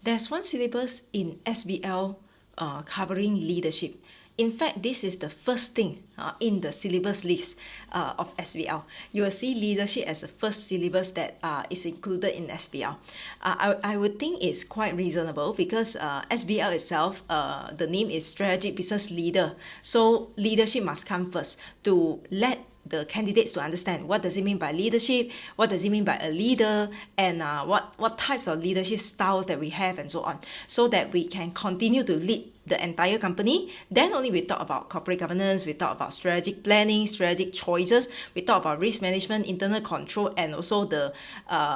There's one syllabus in SBL covering leadership. In fact, this is the first thing in the syllabus list of SBL. You will see leadership as the first syllabus that is included in SBL. I would think it's quite reasonable because SBL itself, the name is Strategic Business Leader. So leadership must come first to let the candidates to understand what does it mean by leadership, what does it mean by a leader, and what types of leadership styles that we have and so on, so that we can continue to lead the entire company. Then only we talk about corporate governance, we talk about strategic planning, strategic choices, we talk about risk management, internal control, and also the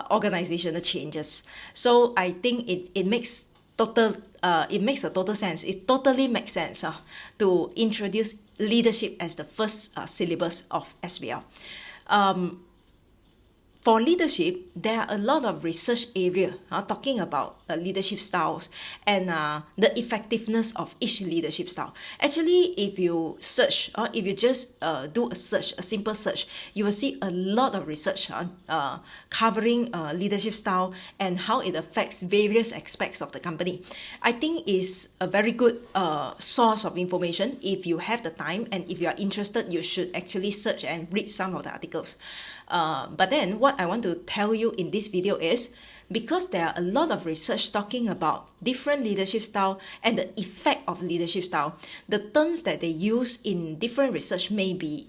organizational changes. So I think it makes a total sense. It totally makes sense to introduce leadership as the first syllabus of SBL. For leadership, there are a lot of research areas talking about leadership styles and the effectiveness of each leadership style. Actually, if you search, or if you just do a search, a simple search, you will see a lot of research covering leadership style and how it affects various aspects of the company. I think it's a very good source of information. If you have the time and if you are interested, you should actually search and read some of the articles. But then what I want to tell you in this video is, because there are a lot of research talking about different leadership style and the effect of leadership style, the terms that they use in different research may be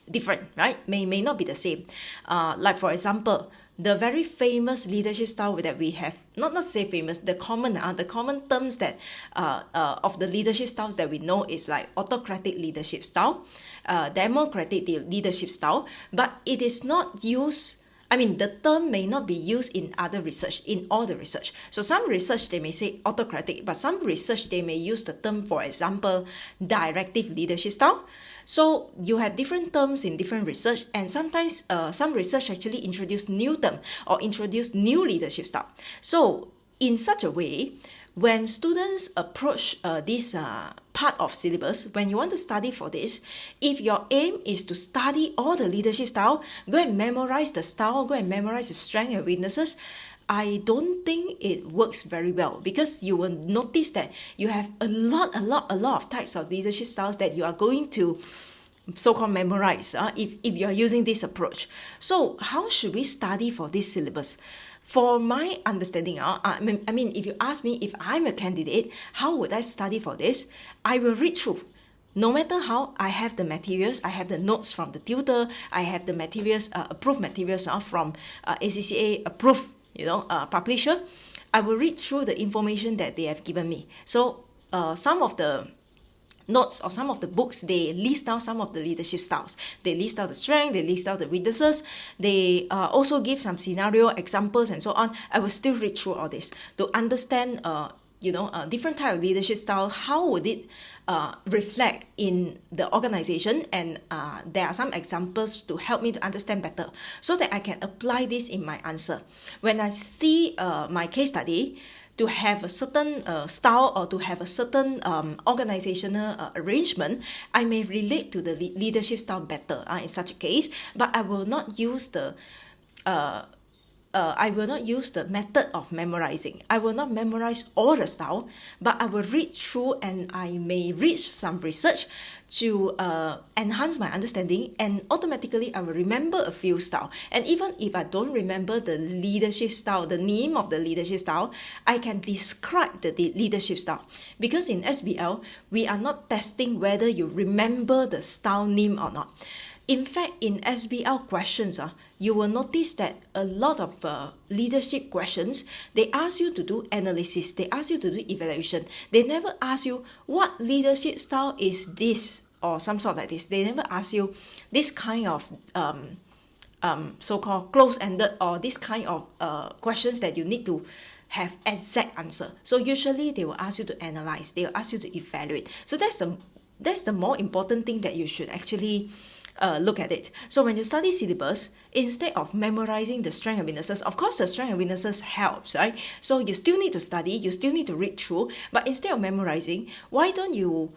different, right? May not be the same. Like for example, the very famous leadership style that we have, not say famous, the common terms that of the leadership styles that we know is like autocratic leadership style, democratic leadership style, but it is not used. I mean, the term may not be used in other research, in all the research. So some research, they may say autocratic, but some research, they may use the term, for example, directive leadership style. So you have different terms in different research, and sometimes some research actually introduce new term or introduce new leadership style. So in such a way, when students approach this part of syllabus, when you want to study for this, if your aim is to study all the leadership style, go and memorize the style, go and memorize the strengths and weaknesses, I don't think it works very well, because you will notice that you have a lot of types of leadership styles that you are going to so-called memorize if you are using this approach. So how should we study for this syllabus? For my understanding, I mean, if you ask me if I'm a candidate, how would I study for this? I will read through. No matter how, I have the materials, I have the notes from the tutor, I have the materials, approved materials from ACCA approved, publisher. I will read through the information that they have given me. So some of the notes or some of the books, they list down some of the leadership styles. They list out the strength, they list out the weaknesses. They also give some scenario examples and so on. I will still read through all this to understand different type of leadership style. How would it reflect in the organization? And there are some examples to help me to understand better, so that I can apply this in my answer. When I see my case study, to have a certain style or to have a certain organizational arrangement, I may relate to the leadership style better in such a case, but I will not use the method of memorizing. I will not memorize all the style, but I will read through and I may read some research to enhance my understanding, and automatically I will remember a few style. And even if I don't remember the leadership style, the name of the leadership style, I can describe the leadership style. Because in SBL, we are not testing whether you remember the style name or not. In fact, in SBL questions, you will notice that a lot of leadership questions, they ask you to do analysis, they ask you to do evaluation. They never ask you, what leadership style is this, or some sort like this. They never ask you this kind of so-called close-ended, or this kind of questions that you need to have exact answer. So usually they will ask you to analyze, they will ask you to evaluate. So that's the more important thing that you should actually look at it. So when you study syllabus, instead of memorizing the strength and weaknesses, of course the strength and weaknesses helps, right? So you still need to study, you still need to read through, but instead of memorizing, why don't you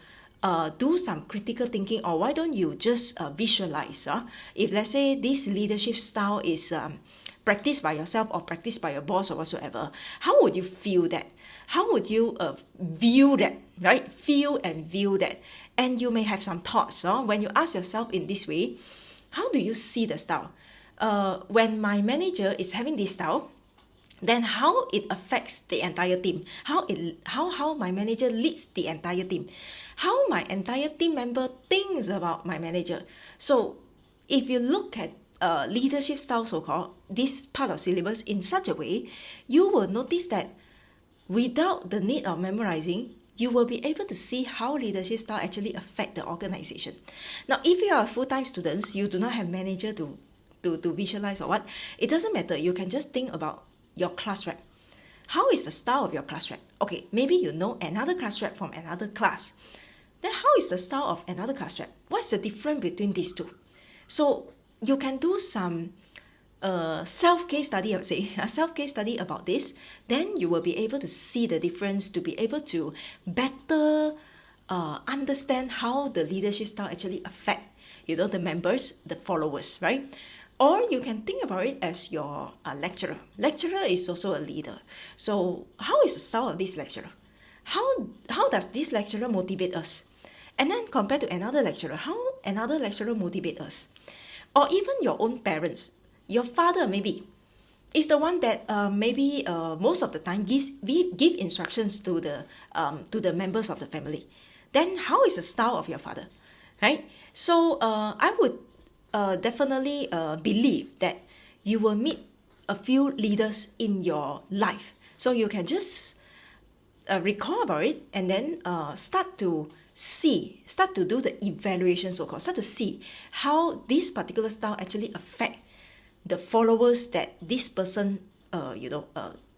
do some critical thinking, or why don't you just visualize? If let's say this leadership style is practiced by yourself or practiced by your boss or whatsoever, how would you feel that? How would you view that, right? Feel and view that. And you may have some thoughts when you ask yourself in this way, how do you see the style? When my manager is having this style, then how it affects the entire team, how my manager leads the entire team, how my entire team member thinks about my manager. So if you look at leadership style, so-called, this part of syllabus in such a way, you will notice that without the need of memorizing, you will be able to see how leadership style actually affect the organization. Now, if you are full-time students, you do not have manager to visualize or what, it doesn't matter. You can just think about your class rep. How is the style of your class rep? Okay, maybe you know another class rep from another class. Then how is the style of another class rep? What's the difference between these two? So you can do some self-case study, I would say, a self-case study about this. Then you will be able to see the difference, to be able to better understand how the leadership style actually affect, the members, the followers, right? Or you can think about it as your lecturer. Lecturer is also a leader. So how is the style of this lecturer? How does this lecturer motivate us? And then compared to another lecturer, how another lecturer motivate us? Or even your own parents. Your father maybe is the one that maybe most of the time give instructions to the members of the family. Then how is the style of your father, right? So I would definitely believe that you will meet a few leaders in your life. So you can just recall about it and then start to do the evaluation, so-called, start to see how this particular style actually affect the followers that this person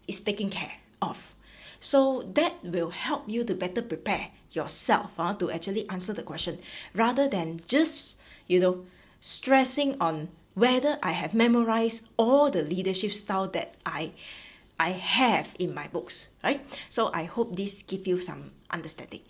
is taking care of. So that will help you to better prepare yourself to actually answer the question, rather than just stressing on whether I have memorized all the leadership style that I have in my books, right? So I hope this gives you some understanding.